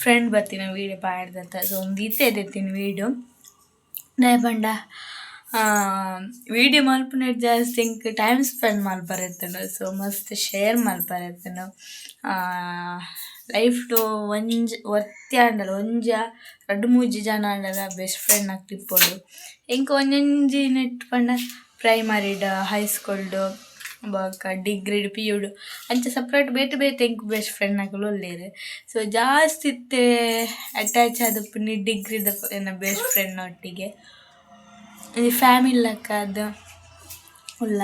friend ಬರ್ತೀನಿ video ಪಾಡ್ದಂತ so ಒಂದು ಇತ್ತೀನಿ video ಪಂಡ ವೀಡಿಯೋ ಮಲ್ಪನೆ ಜಾಸ್ತಿ ಇಂಕ್ ಟೈಮ್ ಸ್ಪೆಂಡ್ ಮಲ್ಪರೆತ್ತನು ಸೊ ಮಸ್ತ್ ಶೇರ್ ಮಲ್ಪರೆತ್ತನು ಲೈಫ್ಡು ಒತ್ತಿ ಆಂಡಲ ಒಂಜ 2-3 ಜನ ಆಂಡಲ ಬೆಸ್ಟ್ ಫ್ರೆಂಡ್ ಆಗಿ ತಿಪ್ಪೋಡು ಇಂಕ ಒಂಜೊಂಜಿ ನೆಟ್ ಪಂಡ ಪ್ರೈಮರಿಡ್ ಹೈಸ್ಕೂಲ್ಡು ಬೊಕ ಡಿಗ್ರಿಡ್ ಪಿಯುಡು ಅಂಚ ಸಪ್ರೇಟ್ ಬೇತೆ ಬೇತೆ ಇಂಕ್ ಬೆಸ್ಟ್ ಫ್ರೆಂಡ್ ಆಕುಲು ಒಲ್ಲೆರ್ ಸೊ ಜಾಸ್ತಿ ಇತ್ತೆ ಅಟ್ಯಾಚ್ ಆದುಪ್ಪುನಿ ಡಿಗ್ರಿದ ಎನ್ನ ಬೆಸ್ಟ್ ಫ್ರೆಂಡ್ ಒಟ್ಟಿಗೆ ಫ್ಯಾಮಿಲಿ ಲೆಕ್ಕ ಅದು ಉಲ್ಲ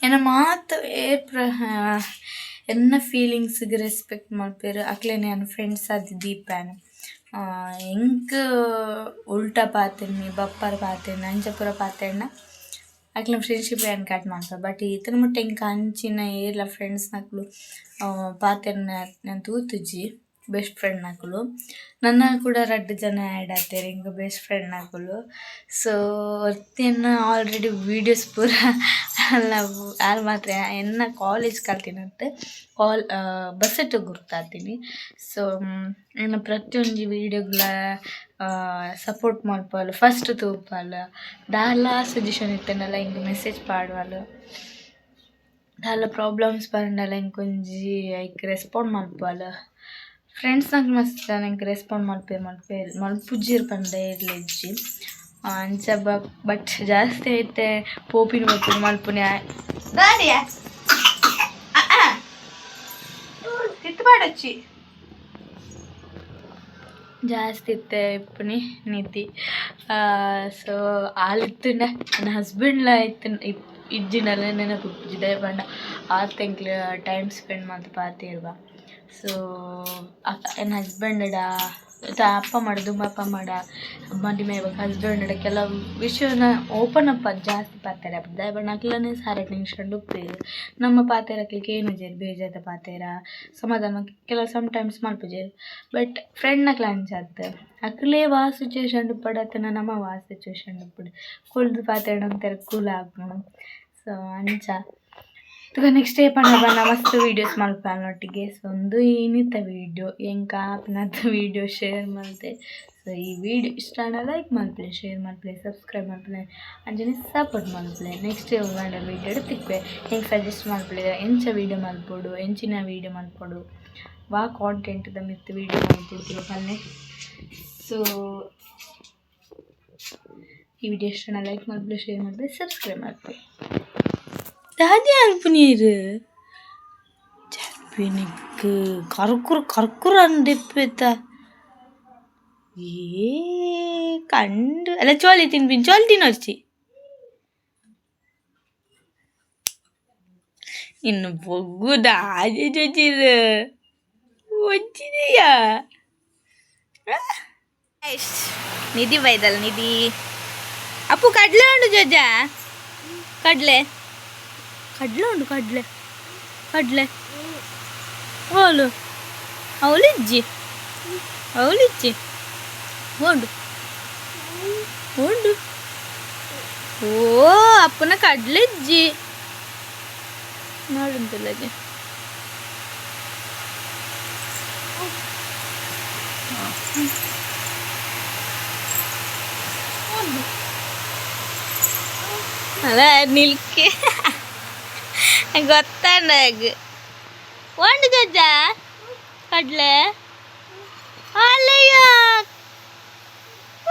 ಎನ್ನ ಮಾತು ಎನ್ನ ಫೀಲಿಂಗ್ಸ್ಗೆ ರೆಸ್ಪೆಕ್ಟ್ ಮಲ್ಪೇರು ಅಕ್ಲೆನೆ ನನ್ನ ಫ್ರೆಂಡ್ಸ್ ಅದು ದೀಪಾನು ಎಂಕ್ ಉಲ್ಟಾ ಪಾತೆನಿ ಬಪ್ಪರ್ ಪಾತೆನಿ ಅಂಚ ಪೂರ ಪಾತೆಣ್ಣ ಅಕ್ಲ ಫ್ರೆಂಡ್ಶಿಪ್ ಏನು ಕಟ್ ಮಾಡ್ತಾರೆ ಬಟ್ ಈತನ ಮುಟ್ಟ ಇಂಕ ಅಂಚಿನ ಏರ್ಲ ಫ್ರೆಂಡ್ಸ್ ನಕ್ಲು ಪಾತೆರ್ನ ನಾನು ತೂತುಜಿ ಬೆಸ್ಟ್ ಫ್ರೆಂಡ್ ನಕುಲು ನನ್ನ ಕೂಡ 2 ಜನ ಆ್ಯಡ್ ಆಗ್ತಾರೆ ಇಂಕ ಬೆಸ್ಟ್ ಫ್ರೆಂಡ್ ನಕುಲು ಸೊ ಒತ್ತಿನ ಆಲ್ರೆಡಿ ವೀಡಿಯೋಸ್ ಪೂರ ಯಾರು ಮಾತ್ರ ಎನ್ನ ಕಾಲೇಜ್ ಕಲ್ತಿನಂತೆ ಬಸ್ಸೆಟ್ಟು ಗುರ್ತಾತೀನಿ ಸೊ ಇನ್ನು ಪ್ರತಿಯೊಂದು ವೀಡಿಯೋಗಳ ಸಪೋರ್ಟ್ ಮಲ್ಪಲು ಫಸ್ಟ್ ತೂಪಲು ದಾಲ ಸಜೆಷನ್ ಇತ್ತನಲ್ಲ ಹಿಂಗೆ ಮೆಸೇಜ್ ಪಾಡುವಲು ದಾಲ ಪ್ರಾಬ್ಲಮ್ಸ್ ಬಂದಲ್ಲ ಇಂಕೊಂಜಿ ಐಕ್ ರೆಸ್ಪಾಂಡ್ ಮಲ್ಪಲು ಫ್ರೆಂಡ್ಸ್ ನಂಗೆ ಮಸ್ತ್ ನಂಗೆ ರೆಸ್ಪಾಂಡ್ ಮಲ್ಪುಜ್ಜಿರ್ ಪಂಡ ಇರ್ಲಿಜ್ಜಿ ಅಂಚ ಬಟ್ ಜಾಸ್ತಿ ಐತೆ ಪೋಪಿನ ಮಲ್ಪುನಿ ಮಲ್ಪುನಿ ಗಾಡಿಯ ತಿತ್ತುಪಾಡಚ್ಚಿ ಜಾಸ್ತಿ ಇತ್ತೆ ಇಪ್ಪುನಿ ನೀತಿ ಸೊ ಆಲಿತ್ತುಂಡ ನನ್ನ ಹಸ್ಬೆಂಡ್ಲ ಇತ್ತು ಇಜ್ಜಿನಲ್ಲ ನೆನಪು ಉಪ್ಪಿದ್ದೆ ಪಂಡ ಆತೆಂಕ್ಲ ಟೈಮ್ ಸ್ಪೆಂಡ್ ಮಾಡ್ತಾ ಪಾತಿರ್ವ ಸೊ ನನ್ನ ಹಸ್ಬೆಂಡಡ ಅಪ್ಪ ಮಾಡ ದುಮ್ಮಪ್ಪ ಮಾಡ ಮದುವೆ ಹಸ್ಬೆಂಡಡ ಕೆಲವು ವಿಷಯನ ಓಪನ್ ಅಪ್ ಜಾಸ್ತಿ ಪಾತೆರ ಬಟ್ ನಕ್ಲನೇ ಸಾರೆ ಟೆನ್ಷನ್ ಉಪ್ಪೇರು ನಮ್ಮ ಪಾತೆರಕ್ಲಿಕ್ಕೆ ಏನು ಜೇರು ಬೇಜಾದ ಪಾತೆರ ಸಮಾಧಾನ ಕೆಲವು ಸಮ್ಟೈಮ್ಸ್ ಮಲ್ಪುಜೇರು ಬಟ್ ಫ್ರೆಂಡ್ ನಕ್ಲ ಅಂಚಾತ ಅಕ್ಲೇ ವಾ ಸಿಚುವೇಶನ್ ಪಡತನ ನಮ್ಮ ವಾ ಸಿಚುವೇಶನ್ ಉಪ್ಪುಡು ಕುಳ್ದು ಪಾತೆರ ಅಂತಾರೆ ಕೂಲ್ ಹಾಕೋಣ ಸೊ ಅಂಚ ತುಗ ನೆಕ್ಸ್ಟ್ ಡೇ ಪಂಡ ಬಣ್ಣ ಮಸ್ತ್ ವೀಡಿಯೋಸ್ ಮಲ್ಪನೊಟ್ಟಿಗೆ ಸೊ ಒಂದು ಏನಿತ್ತ ವೀಡಿಯೋ ಎಂಕ ಆಪ್ನದ ವೀಡಿಯೋ ಶೇರ್ ಮಲ್ತೆ ಸೊ ಈ ವಿಡಿಯೋ ಇಷ್ಟ ಲೈಕ್ ಮಲ್ಪಲೆ ಶೇರ್ ಮಲ್ಪಲೆ ಸಬ್ಸ್ಕ್ರೈಬ್ ಮಲ್ಪಲೆ ಅಂಜನೆ ಸಪೋರ್ಟ್ ಮಲ್ಪಲೆ ನೆಕ್ಸ್ಟ್ ಡೇ ಉಳ್ಳಾಂಡ ವೀಡಿಯೋ ತಿಕ್ವೆ ಹೆಂಗೆ ಸಜೆಸ್ಟ್ ಮಲ್ಪಲೆ ಎಂಚ ವೀಡಿಯೋ ಮಲ್ಪೋಡು ಎಂಚಿನ ವೀಡಿಯೋ ಮಲ್ಪೋಡು ವಾ ಕಾಂಟೆಂಟ್ದ ಮಿತ್ ವೀಡಿಯೋ ಮಲ್ಪೊಡ್ತಿರೋ ಪಲ್ಲೆ ಸೊ ಈ ವಿಡಿಯೋ ಇಷ್ಟ ಲೈಕ್ ಮಲ್ಪಲೆ ಶೇರ್ ಮಲ್ಪಲೆ ಸಬ್ಸ್ಕ್ರೈಬ್ ಮಲ್ಪಲೆ ದಾದಿ ಅಲ್ಪನೀರು ಜರ್ಪಿನಿಕ್ ಕರ್ಕುರು ಅಂದಿಪ್ಪೆತ್ತ ಏ ಕಂಡು ಅಲ್ಲ ಚೋಲಿ ತಿನ್ನೋರ್ಚಿ ಇನ್ನು ಬೊಗ್ಗುದ ಆಜೆ ಜೊಚಿರು వచ్చిದೆಯಾ ನಿಧಿ ಬೈದಲ್ಲ ನಿಧಿ ಅಪ್ಪು ಕಡ್ಲೆ ಉಂಡು ಜೊಜ ಕಡ್ಲೆ ಉಂಡು ಕಡ್ಲೆ ಓಲು ಅವಳಿಜ್ಜಿ ಉಂಡು ಓ ಅಪ್ಪನ ಕಡ್ಲೆಜ್ಜಿ ನೋಡುಂತಲ್ಲಗೆ ಅಲ್ಲ ನಿಲ್ಕೆ ಗೊತ್ತಾಗ ಒಂದು ಜಜ್ಜ ಕಡ್ಲೆ ಅಲ್ಲಯ್ಯ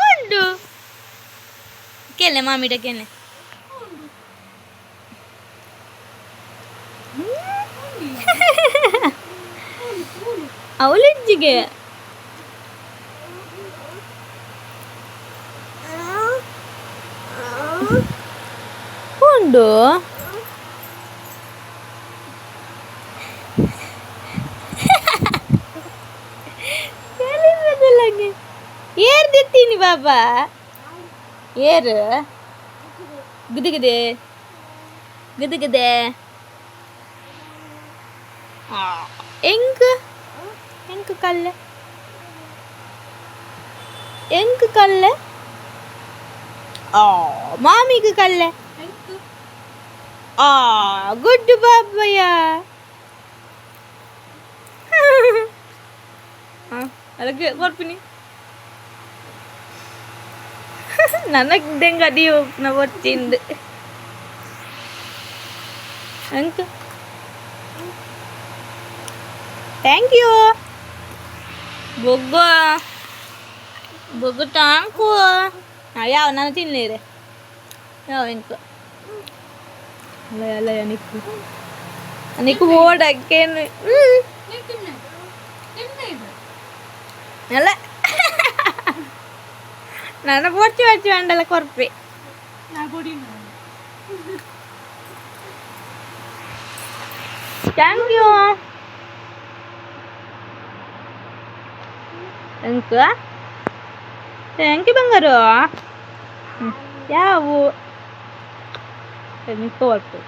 ಉಂಡು ಕೆಲೆ ಮಾಮಿಡ ಕೆಲೆ ಅವಳಿಜ್ಜಿಗೆ ಉಂಡು ಏರ್ ದಿತ್ತೀನಿ ಬಾಬಾ ಏರು ಗುದಿಗಿದೆ ಎಂಕ್ ಕಲ್ಲೆ ಮಾಮಿಗೆ ಕಲ್ಲೆ ಗುಡ್ ಬಾಬಯ್ಯ ಅದಕ್ಕೆ ಕೊರ್ಪಿನಿ ನನಗೆ ಅದಿಯೋ ನಾವು ಬರ್ತಿಂದು ಅಂಕ ಥ್ಯಾಂಕ್ ಯು ಬೊಗ್ಗು ಬೊಗ್ಗು ಟ್ಯಾಂಕು ಯಾವ ನಾನು ತಿನ್ನಲೇ ಯಾವ ಇಂಕ ಅಲ್ಲ ಅಲ್ಲ ನಿಕ್ಕು ಓಡಕ್ಕೇನು ಅಲ್ಲ ನನ್ನ ಪೋಡ್ಚಿ ವಚ್ಚಿ ಅಂಡಲ್ಲ ಕೊರ್ಪೆ ಥ್ಯಾಂಕ್ ಯು ಅಂಕ ಥ್ಯಾಂಕ್ ಯು ಬಂಗಾರು ಯಾವು ಮಿಕ್ಕ ಹೊಟ್ಟು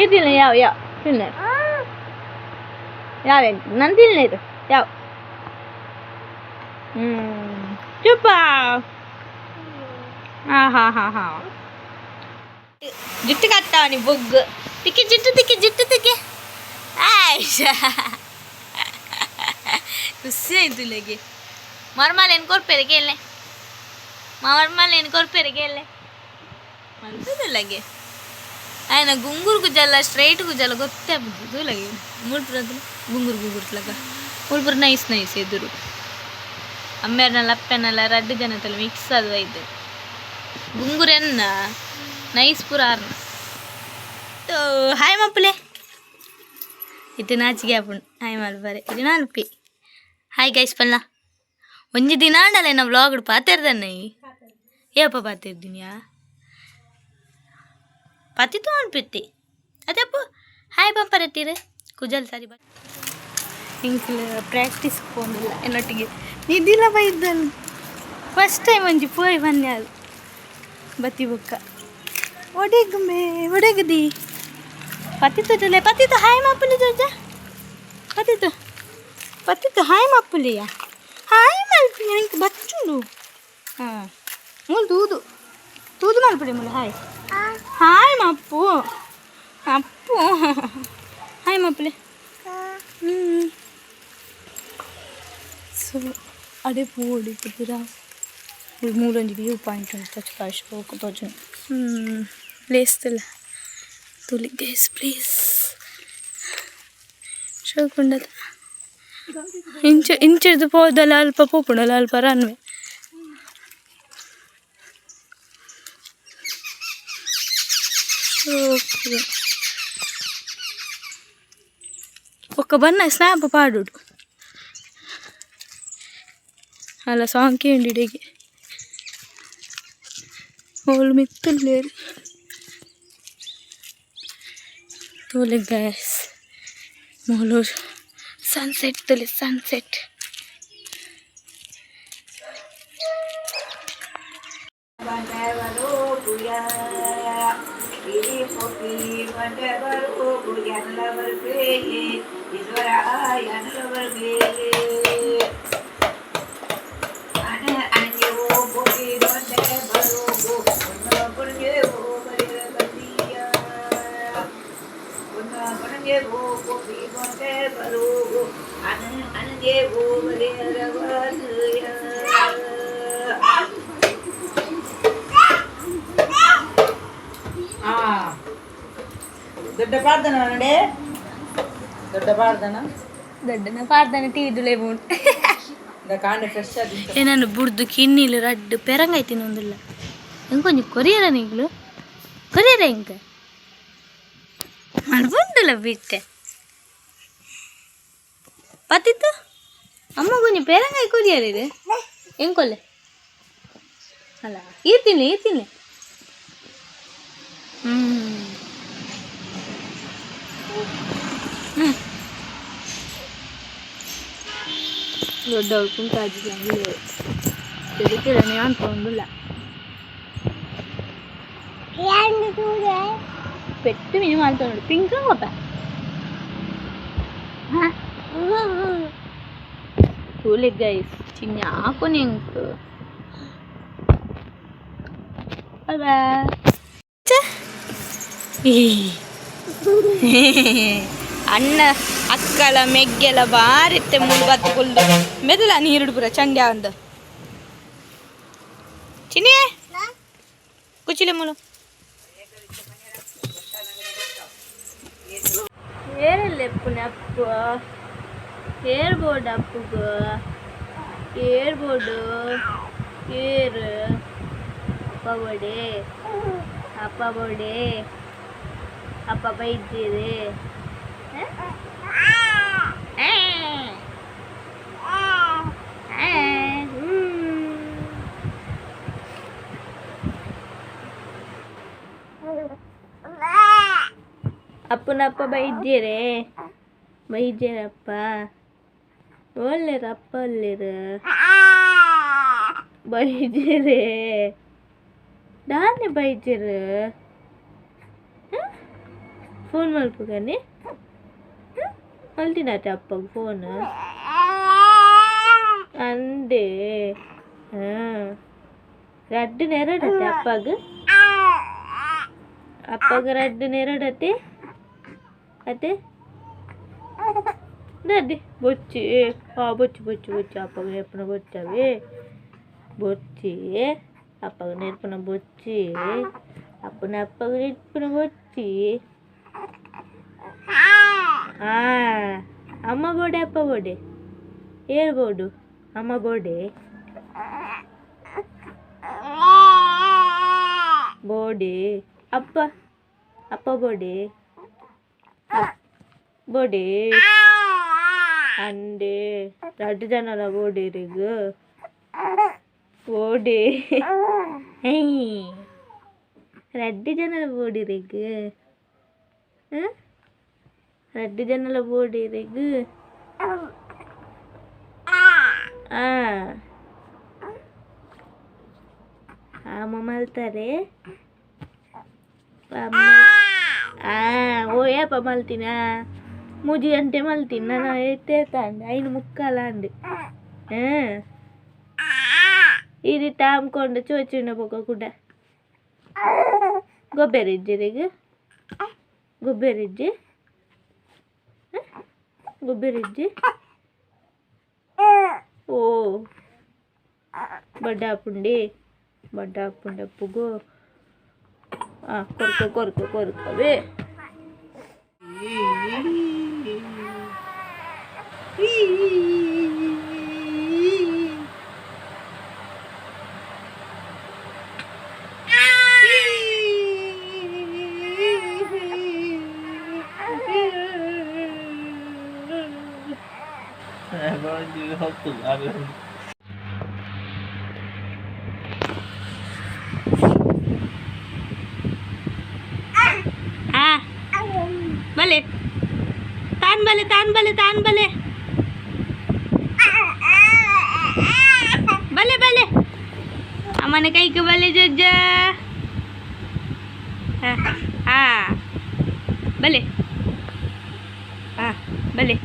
ಇದಿಲ್ಲ ಯಾವ ಯಾವ ತಿನ್ನ ಯಾವ ನಾನು ತಿನ್ನ ಇದು ಯಾವ ಚುಪ್ಪ ಹಾಂ ಜುಟ್ಟು ಕಟ್ಟಾವ ನೀ ಬೊಗ್ಗು ತಿಕ್ಕಿ ಜುಟ್ಟು ತಿಕ್ಕಿ ಆಯ್ಷಾ ಖುಷಿ ಆಯ್ತು ಇಲ್ಲಿಗೆ ಮರ್ಮಾಲೆ ಎನ್ಕೊರ್ಪೆರೆಗೆ ಎಲ್ಲೆ ಮರ್ಮಾಲೆ ಎನ್ಕೊರ್ಪೆರೆಗೆ ಎಲ್ಲೆ ಮಲ್ತದಲ್ಲಗೆ ಆಯ್ನ ಗುಂಗುರು ಗುಜ್ಜಲ್ಲ ಸ್ಟ್ರೈಟ್ ಗುಜ್ಜಲ್ಲ ಗೊತ್ತೇ ಆಗ್ಬೋದು ಲಗೆ ಮುಳ್ಪುರದ್ದು ಗುಂಗುರು ಮುಳ್ಪುರ ನೈಸ್ ಎದುರು ಅಮ್ಮೆರ್ನಲ್ಲ ಅಪ್ಪೆನಲ್ಲ 2 ಜನತಲ್ಲ ಮಿಕ್ಸ್ ಅದು ಇದು ಗುಂಗುರೆನ್ನ ನೈಸ್ ಪುರ ಆರ್ನ ಹಾಯ್ ಮಪ್ಪಲೆ ಇದು ನಾಚಿಗೆ ಆಪುಂಡು ಹಾಯ್ ಮಲ್ಬಾರೆ ಇದು ನಾಲ್ಪಿ ಹಾಯ್ ಗೈಸ್ ಪಲ್ಲ ಒಂಜಿ ದಿನ ಆಂಡಲ್ಲ ನಾ ವ್ಲಾಗ್ ಪಾತಿರ್ದನ್ನ ಏಪ ಪಾತಿರ್ದಿನಿಯಾ ಪತಿತ್ತು ಅನ್ಪಿತ್ತಿ ಅದಪ್ಪ ಹಾಯ್ ಪಂಪರತ್ತೀರ ಕುಜಲ್ ಸಾರಿ ಬಟ್ ಇಂಕ್ಲ ಪ್ರಾಕ್ಟೀಸ್ ಹೋಗಿಲ್ಲ എന്നൊಟ್ಟಿಗೆ ನಿದ್ದಿಲ್ಲ ಬೈದ್ದಲ್ಲ ಫಸ್ಟ್ ಟೈಮ್ ಒಂಜಿ ಪೋಯ್ ಬನ್ನಿ ಅದು ಬತ್ತಿ ಬುಕ್ಕ ಒಡೆಗದಿ ಪತಿತ್ತು ಹಾಯ್ ಮಾಪುಲಿ ಜೋಜ ಪತಿತ್ತು ಹಾಯ್ ಮಾಪುಲಿಯ ಹಾಯ್ ಮಲ್ಪಿ ನನಗೆ ಬಚ್ಚುಂಡು ಹಾಂ ಮೂಲು ತೂದು ಮಲ್ಪಡಿ ಮೂಲ ಹಾಯ್ ಮಪ್ಪು ಹಾಯ್ ಮಪ್ಪಲೆ ಸೊ ಅದೇ ಪೋಡಿ ಕುದಿರ ಮೂಲೊಂದು ವ್ಯೂ ಪಾಯಿಂಟ್ ಅಂತ ಕಾಶ್ ಹೋಗ್ಬೋದು ಪ್ಲೇಸ್ ಇಲ್ಲ ತುಲಿ ಗೈಸ್ ಪ್ಲೀಸ್ ಶೋಕುಂಡದ ಇಂಚಿಡ್ದು ಪೋದಲ್ಲ ಅಲ್ಪ ಪೋಪುಂಡಲ್ಲ ಅಲ್ಪ ರನ್ವೆ ఒక్క బన్న స్నాప్ పాడు అలా సాంగ్కి ఇండికి వాళ్ళు మిత్తులు లేరు తోలే గ్యాస్ మోలో సన్సెట్ తొలి సన్సెట్ ದೊಡ್ಡನ ಪಾಡ್ದನ ಟಿವಿದುಲೇವು ಏನಾನು ಬುಡ್ದು ಕಿನ್ನಿಲು ರಡ್ಡು ಪೆರಂಗೈತಿನ ಒಂದಿಲ್ಲ ಹೆಂಗೆ ಕೊಂಚ ಕೊರಿಯರ ನೀಗ್ಲು ಕೊರಿಯರ ಹೆಂಗೆ ಮಾಡ್ಬಂಡುಲ್ಲ ಬಿಟ್ಟೆ ಪತ್ತಿತ್ತು ಅಮ್ಮ ಕೊಂಚ ಪೆರಂಗಾಯಿ ಕೊರಿಯರ ಇದೆ ಹೆಂಗೆ ಕೊಲ್ಲೆ ಅಲ್ಲ ಈರ್ತೀನಿ ದೊಡ್ಡವಳು ಕುಂತಾಜಿಲ್ಲ ನೀವು ಅನ್ಕೊಂಡಿಲ್ಲ ಪೆಟ್ಟು ಮೀನು ಮಾಡ್ತಾ ನೋಡಿ ಪಿಂಕ್ ಗೊತ್ತ ತೂಲೆ ಗೈಸ್ ಚಿನ್ನ ಹಾಕೋ ನಿಂಕು ಅಣ್ಣ ಅಕ್ಕಲ ಮೆಗ್ಗೆಲ ಬಾರಿತ್ತೆ ಮುಳು ಬತ್ತುಕೊಂಡು ಮೆದಲ ನೀರುಡು ಪುರ ಚಂಡ್ಯ ಒಂದು ಚಿನಿಯೇ ಕುಚಿಲೆ ಮುಳು ಏರಲ್ಲ ಎಪ್ಪುನೆ ಅಪ್ಪು ಏರ್ಬೋರ್ಡ್ ಅಪ್ಪುಗ ಏರ್ಬೋರ್ಡು ಏರು ಅಪ್ಪ ಬೋಡೆ ಅಪ್ಪ ಬೈದ್ದೀರಿ ಅಪ್ಪನಪ್ಪ ಬೈದ್ದೀರಪ್ಪ ಒಳ್ಳೆರಪ್ಪ ಒಳ್ಳೆರ ಬೈದ್ದೀರಿ ನಾನೇ ಬೈದ್ದೀರ ಫೋನ್ ಮಲ್ಪುಗನಿ ಮಲ್ತಿನಾಟ ಅಪ್ಪಗೆ ಫೋನ್ ಅಂದೆ ರಡ್ಡು ನೆರಡತ್ತೆ ಅಪ್ಪಗೆ ರಡ್ಡು ನೆರಡತ್ತೆ ಅತ್ತೆ ನಡ್ಡಿ ಬೊಚ್ಚಿ ಬೊಚ್ಚು ಅಪ್ಪಗೆ ನೆರ್ಪನ ಬೊಚ್ಚವೆ ಬೊಚ್ಚಿ ಅಪ್ಪಗೆ ನೆರ್ಪನ ಬೊಚ್ಚಿ ಅಪ್ಪಗೆ ನೆರ್ಪನ ಬೊಚ್ಚಿ ಅಮ್ಮ ಬೋಡೆ ಅಪ್ಪ ಬೋಡೆ ಹೇಳ್ಬೋದು ಅಮ್ಮ ಬೋಡೆ ಅಪ್ಪ ಬೋಡೆ ಅಂಡೆ ರಡ್ಡು ಜನರ ಬೋಡಿರಿಗ ಬೋಡೆ ರಡ್ಡು ಜನರ ಬೋಡಿರಿಗ ರಡ್ಡು ಜನಲ ಬೋಡಿರಿಗ ಅಮ್ಮ ಮಲ್ತಾರೆ ಓಯಪ್ಪ ಮಲ್ತೀನ ಮುಜಿ ಗಂಟೆ ಮಲ್ತೀನಿ ನಾನು ಎತ್ತೇತಾಂಡೆ ಐನು ಮುಕ್ಕಾಲ ಅಂಡೆ ఇది తాముకొండ చూచిన పొగ కూడా గొబ్బెరిజ్జిరిగు గొబ్బెరిజ్జి ఓ బడ్డాపుండి అప్పుగో కొరకవే balik tahan balik amane kai ke balik jaja balik balik